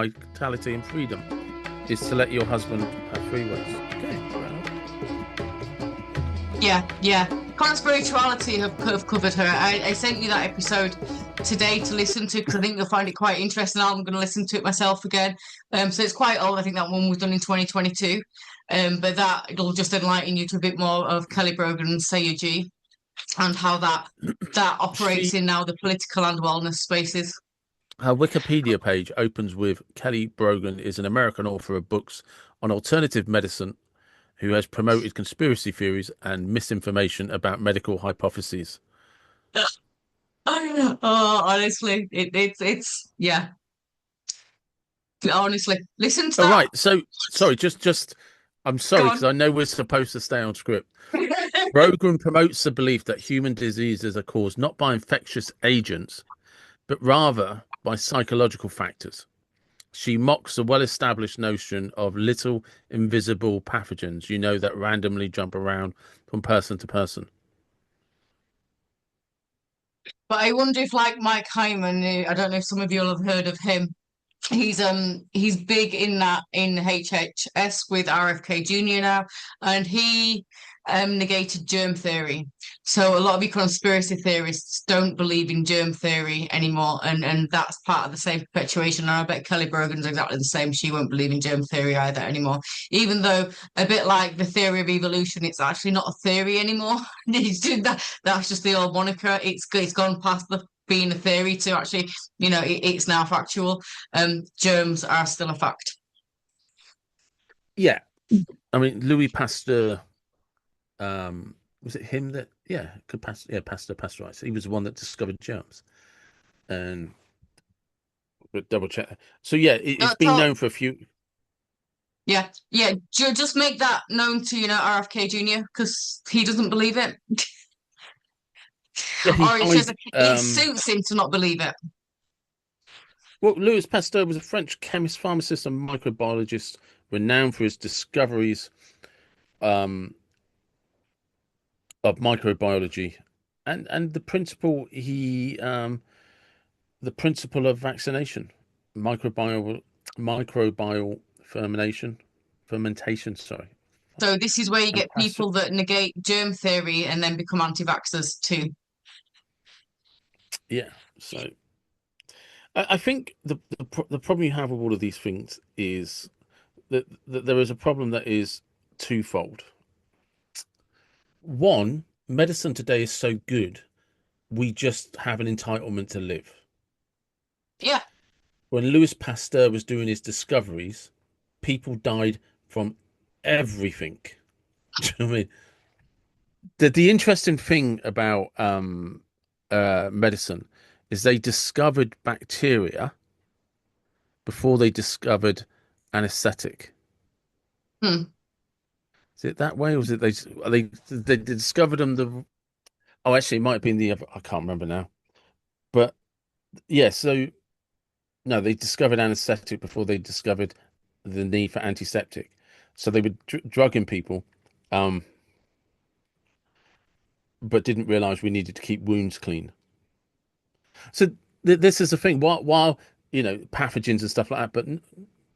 vitality and freedom is to let your husband have free words. Okay, Yeah, yeah. Conspirituality have covered her. I sent you that episode today to listen to because I think you'll find it quite interesting. I'm going to listen to it myself again. So it's quite old. I think that one was done in 2022. But that it'll just enlighten you to a bit more of Kelly Brogan and Sayuji and how that operates she in now the political and wellness spaces. her Wikipedia page opens with Kelly Brogan is an American author of books on alternative medicine who has promoted conspiracy theories and misinformation about medical hypotheses. Oh, honestly, it's yeah. Honestly, listen to All that. right, so sorry, just I'm Go sorry because on. I know we're supposed to stay on script. Brogan promotes the belief that human diseases are caused not by infectious agents, but rather by psychological factors. She mocks the well-established notion of little invisible pathogens, that randomly jump around from person to person. But I wonder if, like Mike Hyman, I don't know if some of you will have heard of him. He's big in that in HHS with RFK Jr. now, and he negated germ theory. So a lot of you conspiracy theorists don't believe in germ theory anymore, and that's part of the same perpetuation. And I bet Kelly Brogan's exactly the same. She won't believe in germ theory either anymore, even though a bit like the theory of evolution, it's actually not a theory anymore. That's just the old moniker. It's gone past the being a theory to actually, it's now factual. Germs are still a fact. Yeah, I mean Louis Pasteur. Was it him that? Yeah, Pasteur pasteurized. He was the one that discovered germs, and but double check. So yeah, it's been So, known for a few. yeah, yeah. Just make that known to RFK Jr. because he doesn't believe it, Yeah, he or it's just died. it suits him to not believe it. Well, Louis Pasteur was a French chemist, pharmacist, and microbiologist renowned for his discoveries um, of microbiology and the principle of vaccination, microbial microbial fermentation. Sorry, So this is where you and get people that negate germ theory and then become anti-vaxxers too. yeah. So I think the problem you have with all of these things is that there is a problem that is twofold. One, medicine today is so good, we just have an entitlement to live. Yeah. When Louis Pasteur was doing his discoveries, people died from everything. Do you know what I mean? The interesting thing about medicine is they discovered bacteria before they discovered anesthetic. Hmm. Is it that way, or was it they discovered them? Oh, actually, it might have been the other. I can't remember now. But yeah, so no, they discovered anesthetic before they discovered the need for antiseptic. So they were drugging people, um, but didn't realize we needed to keep wounds clean. So this is the thing. While pathogens and stuff like that, but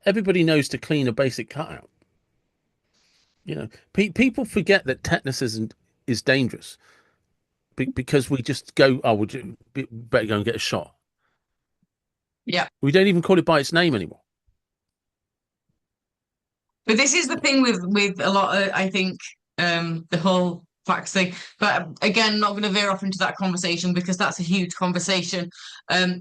everybody knows to clean a basic cutout. People forget that tetanus is dangerous because we just go, oh, better go and get a shot. Yeah. We don't even call it by its name anymore. But this is the thing with a lot of, I think, the whole facts thing. But again, not going to veer off into that conversation because that's a huge conversation,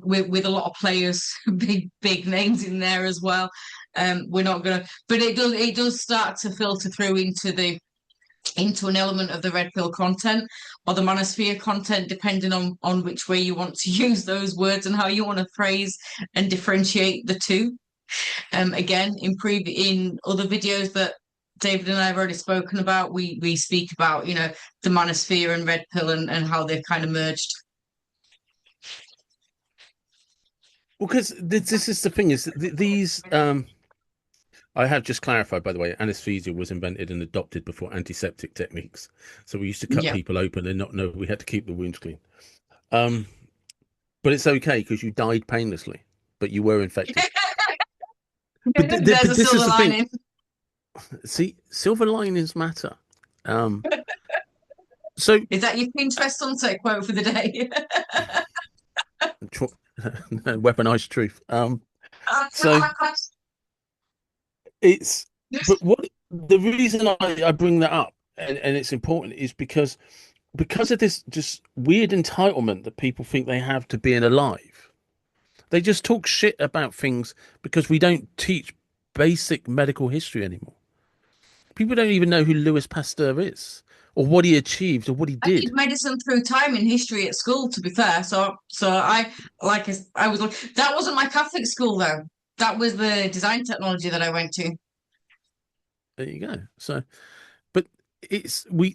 with a lot of players, big names in there as well. We're not going to, but it does start to filter through into an element of the red pill content or the manosphere content, depending on which way you want to use those words and how you want to phrase and differentiate the two. Again, improve in other videos that David and I have already spoken about. We speak about the manosphere and red pill and how they've kind of merged. Well, because this is the thing is these. I have just clarified, by the way, anesthesia was invented and adopted before antiseptic techniques. So we used to cut Yeah. people open and not know we had to keep the wounds clean. Um, but it's okay because you died painlessly, but you were infected. There's a but this is silver the thing. lining. See, silver linings matter. Um, so Is that your Pinterest sunset quote for the day? weaponized truth. So it's but what the reason I bring that up and it's important is because of this just weird entitlement that people think they have to being alive. They just talk shit about things because we don't teach basic medical history anymore. People don't even know who Louis Pasteur is or what he achieved or what he I did did. medicine through time in history at school, to be fair. So I was like, that wasn't my Catholic school though. That was the design technology that I went to. There you go. So, but it's we.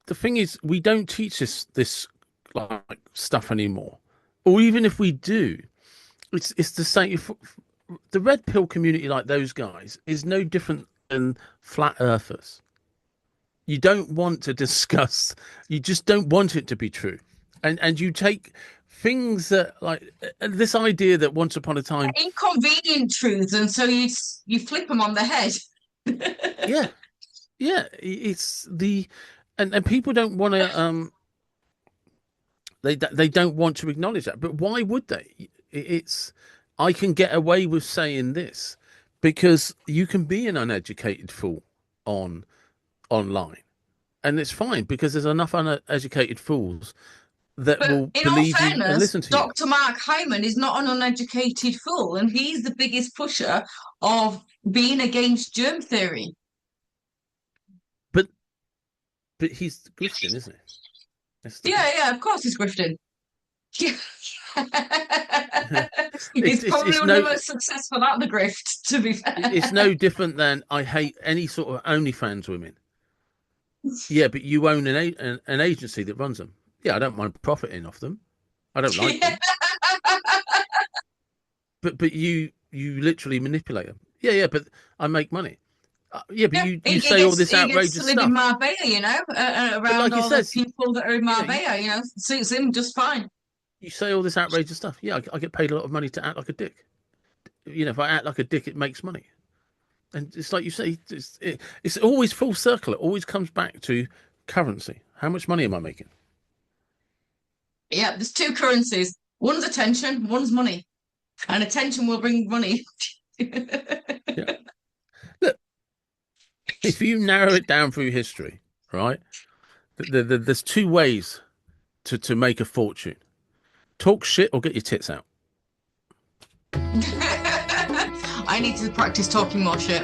The thing is, we don't teach this like stuff anymore, or even if we do, it's the same. If the red pill community, like those guys, is no different than flat earthers. You don't want to discuss. You just don't want it to be true, and you take things that like this idea that once upon a time, Inconvenient truths, and so you flip them on the head. yeah, yeah, it's the and people don't want to they don't want to acknowledge that. But why would they? It's I can get away with saying this because you can be an uneducated fool on online, and it's fine because there's enough uneducated fools that But will in all believe you and fairness, listen to you. Dr. Mark Hyman is not an uneducated fool, and he's the biggest pusher of being against germ theory. But he's grifting, isn't he? That's the Yeah, thing. yeah, of course he's grifting. Yeah. It's He's it's probably it's one of no the most successful at the grift, to be it's fair. no different than I hate any sort of OnlyFans women. Yeah, but you own an agency that runs them. Yeah, I don't mind profiting off them. I don't like Yeah. them, but you literally manipulate them. Yeah, yeah, but I make money. Yeah, but Yeah, you say all this he gets to outrageous live in stuff. Marbella, But around like it all the says, people that are in you know, Marbella, suits him just fine. you say all this outrageous stuff. Yeah, I get paid a lot of money to act like a dick. You know, if I act like a dick, it makes money. And it's like you say, it's always full circle. It always comes back to currency. How much money am I making? Yeah, there's two currencies. One's attention, one's money. And attention will bring money. Yeah. Look, if you narrow it down through history, right? There's two ways to make a fortune: talk shit or get your tits out. I need to practice talking more shit.